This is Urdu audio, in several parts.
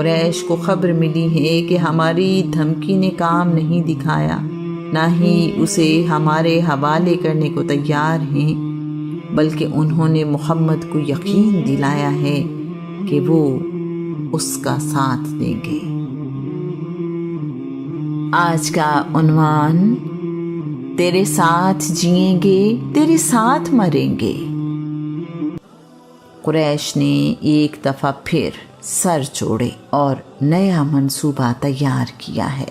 قریش کو خبر ملی ہے کہ ہماری دھمکی نے کام نہیں دکھایا، نہ ہی اسے ہمارے حوالے کرنے کو تیار ہیں، بلکہ انہوں نے محمد کو یقین دلایا ہے کہ وہ اس کا ساتھ دیں گے۔ آج کا عنوان، تیرے ساتھ جئیں گے تیرے ساتھ مریں گے۔ قریش نے ایک دفعہ پھر سر جوڑے اور نیا منصوبہ تیار کیا ہے۔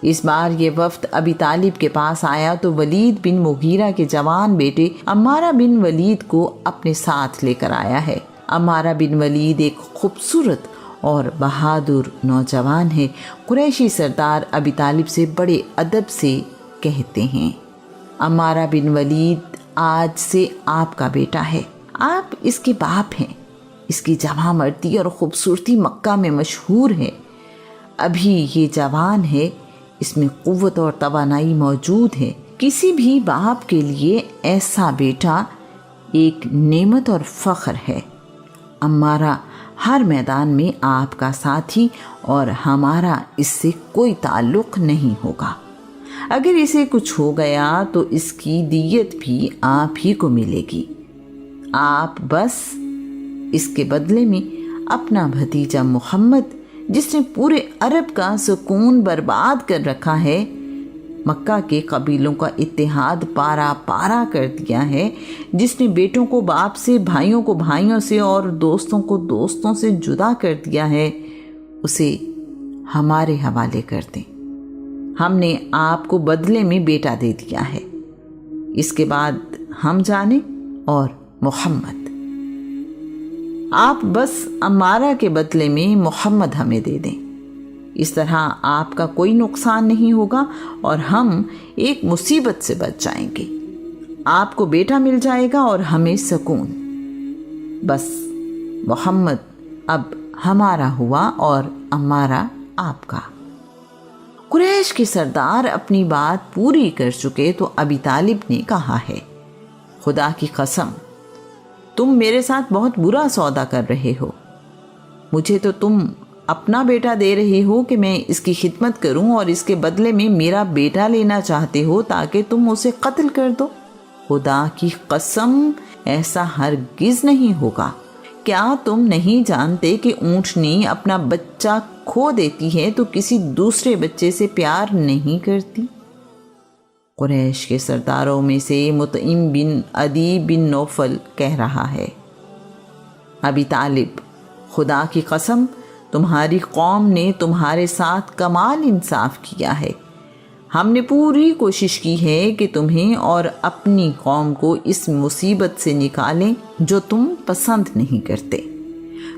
اس بار یہ وفد ابی طالب کے پاس آیا تو ولید بن مغیرہ کے جوان بیٹے عمارہ بن ولید کو اپنے ساتھ لے کر آیا ہے۔ عمارہ بن ولید ایک خوبصورت اور بہادر نوجوان ہے۔ قریشی سردار ابی طالب سے بڑے ادب سے کہتے ہیں، عمارہ بن ولید آج سے آپ کا بیٹا ہے، آپ اس کے باپ ہیں۔ اس کی جوان مردی اور خوبصورتی مکہ میں مشہور ہے۔ ابھی یہ جوان ہے، اس میں قوت اور توانائی موجود ہے۔ کسی بھی باپ کے لیے ایسا بیٹا ایک نعمت اور فخر ہے۔ عمارہ ہر میدان میں آپ کا ساتھی اور ہمارا اس سے کوئی تعلق نہیں ہوگا۔ اگر اسے کچھ ہو گیا تو اس کی دیت بھی آپ ہی کو ملے گی۔ آپ بس اس کے بدلے میں اپنا بھتیجا محمد، جس نے پورے عرب کا سکون برباد کر رکھا ہے، مکہ کے قبیلوں کا اتحاد پارا پارا کر دیا ہے، جس نے بیٹوں کو باپ سے، بھائیوں کو بھائیوں سے اور دوستوں کو دوستوں سے جدا کر دیا ہے، اسے ہمارے حوالے کر دیں۔ ہم نے آپ کو بدلے میں بیٹا دے دیا ہے، اس کے بعد ہم جانیں اور محمد۔ آپ بس عمارہ کے بدلے میں محمد ہمیں دے دیں، اس طرح آپ کا کوئی نقصان نہیں ہوگا اور ہم ایک مصیبت سے بچ جائیں گے۔ آپ کو بیٹا مل جائے گا اور ہمیں سکون۔ بس محمد اب ہمارا ہوا اور عمارہ آپ کا۔ قریش کے سردار اپنی بات پوری کر چکے تو ابی طالب نے کہا ہے، خدا کی قسم، تم میرے ساتھ بہت برا سودا کر رہے ہو۔ مجھے تو تم اپنا بیٹا دے رہے ہو کہ میں اس کی خدمت کروں، اور اس کے بدلے میں میرا بیٹا لینا چاہتے ہو تاکہ تم اسے قتل کر دو۔ خدا کی قسم، ایسا ہرگز نہیں ہوگا۔ کیا تم نہیں جانتے کہ اونٹنی اپنا بچہ کھو دیتی ہے تو کسی دوسرے بچے سے پیار نہیں کرتی؟ قریش کے سرداروں میں سے مطعم بن عدی بن نوفل کہہ رہا ہے، ابی طالب، خدا کی قسم، تمہاری قوم نے تمہارے ساتھ کمال انصاف کیا ہے۔ ہم نے پوری کوشش کی ہے کہ تمہیں اور اپنی قوم کو اس مصیبت سے نکالیں جو تم پسند نہیں کرتے۔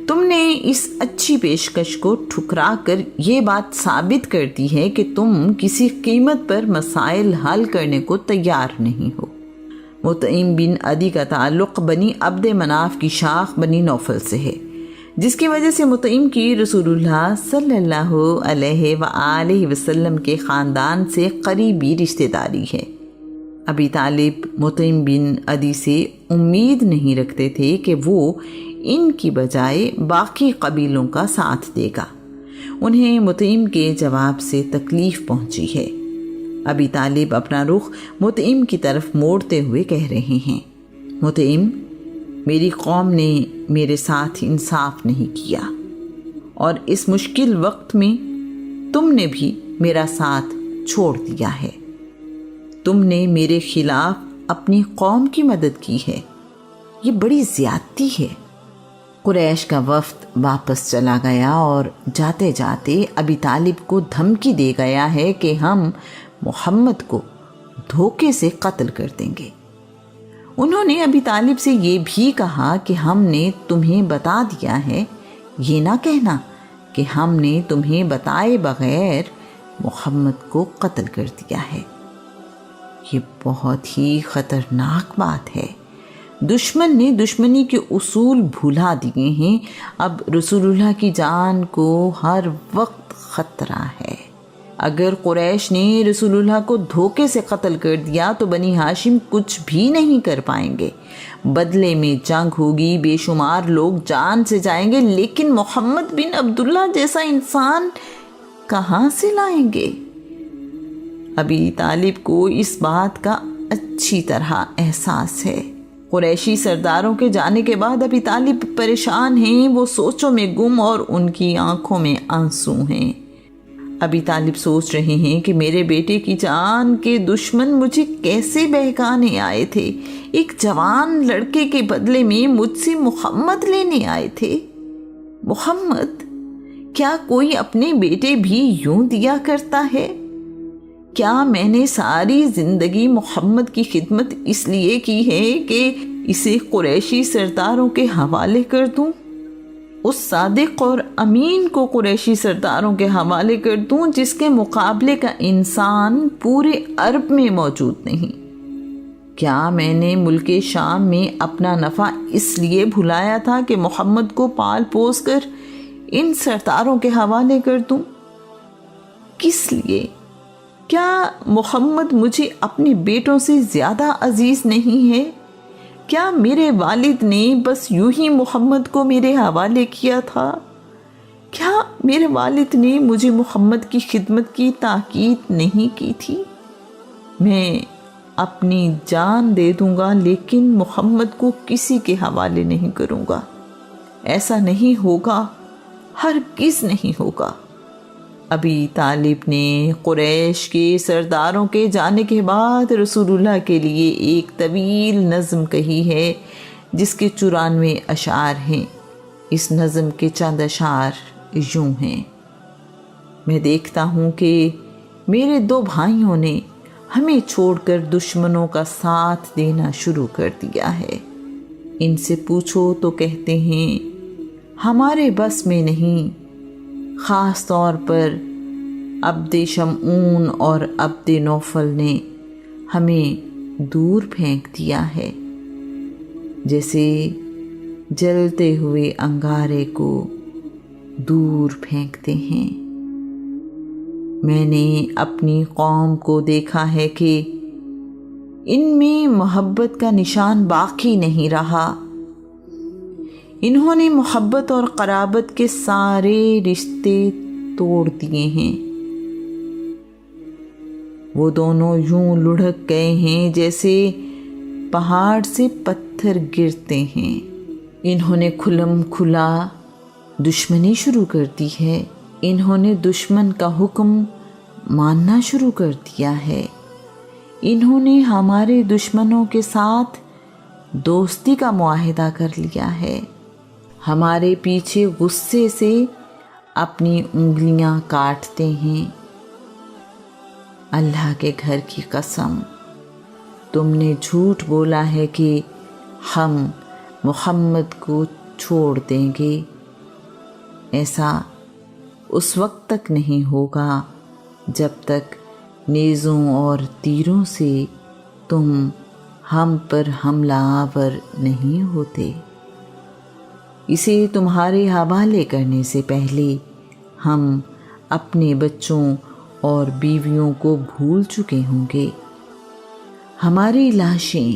تم نے اس اچھی پیشکش کو ٹھکرا کر یہ بات ثابت کر دی ہے کہ تم کسی قیمت پر مسائل حل کرنے کو تیار نہیں ہو۔ مطعم بن عدی کا تعلق بنی عبد مناف کی شاخ بنی نوفل سے ہے، جس کی وجہ سے مطعم کی رسول اللہ صلی اللہ علیہ وآلہ وسلم کے خاندان سے قریبی رشتہ داری ہے۔ ابی طالب مطعم بن عدی سے امید نہیں رکھتے تھے کہ وہ ان کی بجائے باقی قبیلوں کا ساتھ دے گا۔ انہیں مطعم کے جواب سے تکلیف پہنچی ہے۔ ابی طالب اپنا رخ مطعم کی طرف موڑتے ہوئے کہہ رہے ہیں، مطعم، میری قوم نے میرے ساتھ انصاف نہیں کیا، اور اس مشکل وقت میں تم نے بھی میرا ساتھ چھوڑ دیا ہے۔ تم نے میرے خلاف اپنی قوم کی مدد کی ہے، یہ بڑی زیادتی ہے۔ قریش کا وفد واپس چلا گیا اور جاتے جاتے ابی طالب کو دھمکی دے گیا ہے کہ ہم محمد کو دھوکے سے قتل کر دیں گے۔ انہوں نے ابی طالب سے یہ بھی کہا کہ ہم نے تمہیں بتا دیا ہے، یہ نہ کہنا کہ ہم نے تمہیں بتائے بغیر محمد کو قتل کر دیا ہے۔ یہ بہت ہی خطرناک بات ہے۔ دشمن نے دشمنی کے اصول بھلا دیے ہیں۔ اب رسول اللہ کی جان کو ہر وقت خطرہ ہے۔ اگر قریش نے رسول اللہ کو دھوکے سے قتل کر دیا تو بنی ہاشم کچھ بھی نہیں کر پائیں گے، بدلے میں جنگ ہوگی، بے شمار لوگ جان سے جائیں گے، لیکن محمد بن عبداللہ جیسا انسان کہاں سے لائیں گے؟ ابی طالب کو اس بات کا اچھی طرح احساس ہے۔ قریشی سرداروں کے جانے کے بعد ابی طالب پریشان ہیں، وہ سوچوں میں گم اور ان کی آنکھوں میں آنسو ہیں۔ ابی طالب سوچ رہے ہیں کہ میرے بیٹے کی جان کے دشمن مجھے کیسے بہکانے آئے تھے، ایک جوان لڑکے کے بدلے میں مجھ سے محمد لینے آئے تھے۔ محمد، کیا کوئی اپنے بیٹے بھی یوں دیا کرتا ہے؟ کیا میں نے ساری زندگی محمد کی خدمت اس لیے کی ہے کہ اسے قریشی سرداروں کے حوالے کر دوں؟ اس صادق اور امین کو قریشی سرداروں کے حوالے کر دوں جس کے مقابلے کا انسان پورے عرب میں موجود نہیں؟ کیا میں نے ملک شام میں اپنا نفع اس لیے بھلایا تھا کہ محمد کو پال پوس کر ان سرداروں کے حوالے کر دوں؟ کس لیے؟ کیا محمد مجھے اپنے بیٹوں سے زیادہ عزیز نہیں ہے؟ کیا میرے والد نے بس یوں ہی محمد کو میرے حوالے کیا تھا؟ کیا میرے والد نے مجھے محمد کی خدمت کی تاکید نہیں کی تھی؟ میں اپنی جان دے دوں گا لیکن محمد کو کسی کے حوالے نہیں کروں گا۔ ایسا نہیں ہوگا، ہرگز نہیں ہوگا۔ ابی طالب نے قریش کے سرداروں کے جانے کے بعد رسول اللہ کے لیے ایک طویل نظم کہی ہے جس کے 94 اشعار ہیں۔ اس نظم کے چند اشعار یوں ہیں: میں دیکھتا ہوں کہ میرے 2 بھائیوں نے ہمیں چھوڑ کر دشمنوں کا ساتھ دینا شروع کر دیا ہے۔ ان سے پوچھو تو کہتے ہیں ہمارے بس میں نہیں۔ خاص طور پر عبد شمعون اور عبد نوفل نے ہمیں دور پھینک دیا ہے، جیسے جلتے ہوئے انگارے کو دور پھینکتے ہیں۔ میں نے اپنی قوم کو دیکھا ہے کہ ان میں محبت کا نشان باقی نہیں رہا۔ انہوں نے محبت اور قرابت کے سارے رشتے توڑ دیے ہیں۔ وہ دونوں یوں لڑھک گئے ہیں جیسے پہاڑ سے پتھر گرتے ہیں۔ انہوں نے کھلم کھلا دشمنی شروع کر دی ہے۔ انہوں نے دشمن کا حکم ماننا شروع کر دیا ہے۔ انہوں نے ہمارے دشمنوں کے ساتھ دوستی کا معاہدہ کر لیا ہے۔ ہمارے پیچھے غصے سے اپنی انگلیاں کاٹتے ہیں۔ اللہ کے گھر کی قسم، تم نے جھوٹ بولا ہے کہ ہم محمد کو چھوڑ دیں گے۔ ایسا اس وقت تک نہیں ہوگا جب تک نیزوں اور تیروں سے تم ہم پر حملہ آور نہیں ہوتے۔ اسے تمہارے حوالے کرنے سے پہلے ہم اپنے بچوں اور بیویوں کو بھول چکے ہوں گے۔ ہماری لاشیں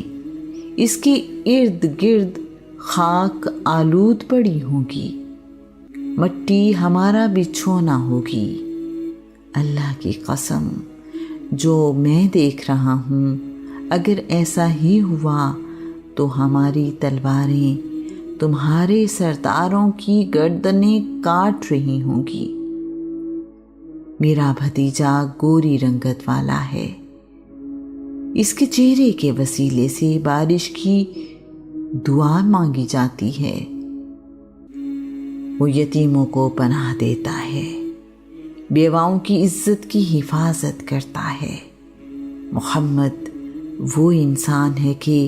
اس کے ارد گرد خاک آلود پڑی ہوں گی، مٹی ہمارا بچھونا ہوگی۔ اللہ کی قسم، جو میں دیکھ رہا ہوں، اگر ایسا ہی ہوا تو ہماری تلواریں تمہارے سرداروں کی گردنیں کاٹ رہی ہوں گی۔ میرا بھتیجا گوری رنگت والا ہے، اس کے چہرے کے وسیلے سے بارش کی دعا مانگی جاتی ہے۔ وہ یتیموں کو پناہ دیتا ہے، بیواؤں کی عزت کی حفاظت کرتا ہے۔ محمد وہ انسان ہے کہ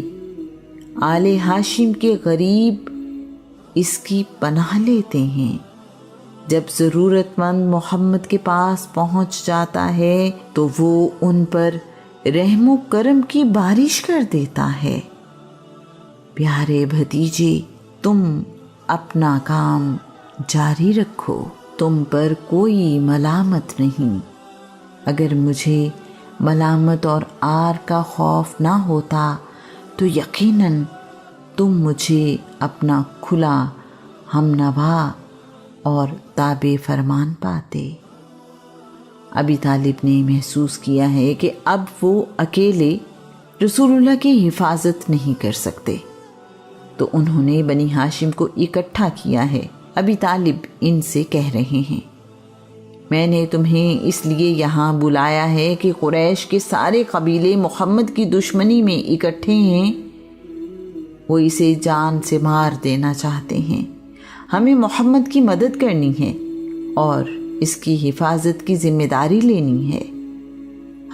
آل ہاشم کے غریب اس کی پناہ لیتے ہیں۔ جب ضرورت مند محمد کے پاس پہنچ جاتا ہے تو وہ ان پر رحم و کرم کی بارش کر دیتا ہے۔ پیارے بھتیجے، تم اپنا کام جاری رکھو، تم پر کوئی ملامت نہیں۔ اگر مجھے ملامت اور آر کا خوف نہ ہوتا تو یقیناً تم مجھے اپنا کھلا ہمنوا اور تابع فرمان پاتے۔ ابی طالب نے محسوس کیا ہے کہ اب وہ اکیلے رسول اللہ کی حفاظت نہیں کر سکتے، تو انہوں نے بنی ہاشم کو اکٹھا کیا ہے۔ ابی طالب ان سے کہہ رہے ہیں، میں نے تمہیں اس لیے یہاں بلایا ہے کہ قریش کے سارے قبیلے محمد کی دشمنی میں اکٹھے ہیں، وہ اسے جان سے مار دینا چاہتے ہیں۔ ہمیں محمد کی مدد کرنی ہے اور اس کی حفاظت کی ذمہ داری لینی ہے۔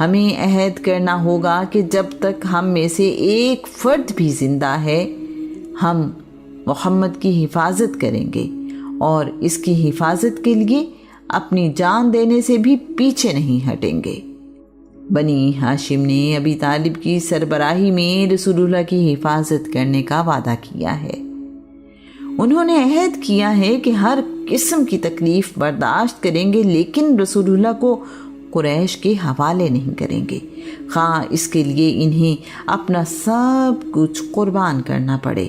ہمیں عہد کرنا ہوگا کہ جب تک ہم میں سے ایک فرد بھی زندہ ہے ہم محمد کی حفاظت کریں گے اور اس کی حفاظت کے لیے اپنی جان دینے سے بھی پیچھے نہیں ہٹیں گے۔ بنی ہاشم نے ابی طالب کی سربراہی میں رسول اللہ کی حفاظت کرنے کا وعدہ کیا ہے۔ انہوں نے عہد کیا ہے کہ ہر قسم کی تکلیف برداشت کریں گے، لیکن رسول اللہ کو قریش کے حوالے نہیں کریں گے، خواہ اس کے لیے انہیں اپنا سب کچھ قربان کرنا پڑے۔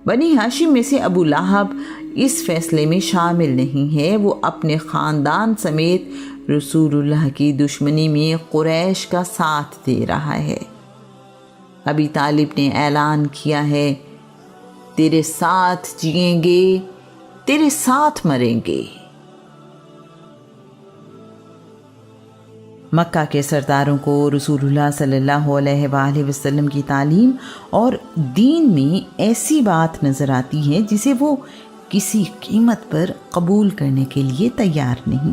بنی ہاشم میں سے ابو لہب اس فیصلے میں شامل نہیں ہے، وہ اپنے خاندان سمیت رسول اللہ کی دشمنی میں قریش کا ساتھ دے رہا ہے۔ ابی طالب نے اعلان کیا ہے، تیرے ساتھ جئیں گے، تیرے ساتھ مریں گے۔ مکہ کے سرداروں کو رسول اللہ صلی اللہ علیہ وآلہ وسلم کی تعلیم اور دین میں ایسی بات نظر آتی ہے جسے وہ کسی قیمت پر قبول کرنے کے لیے تیار نہیں۔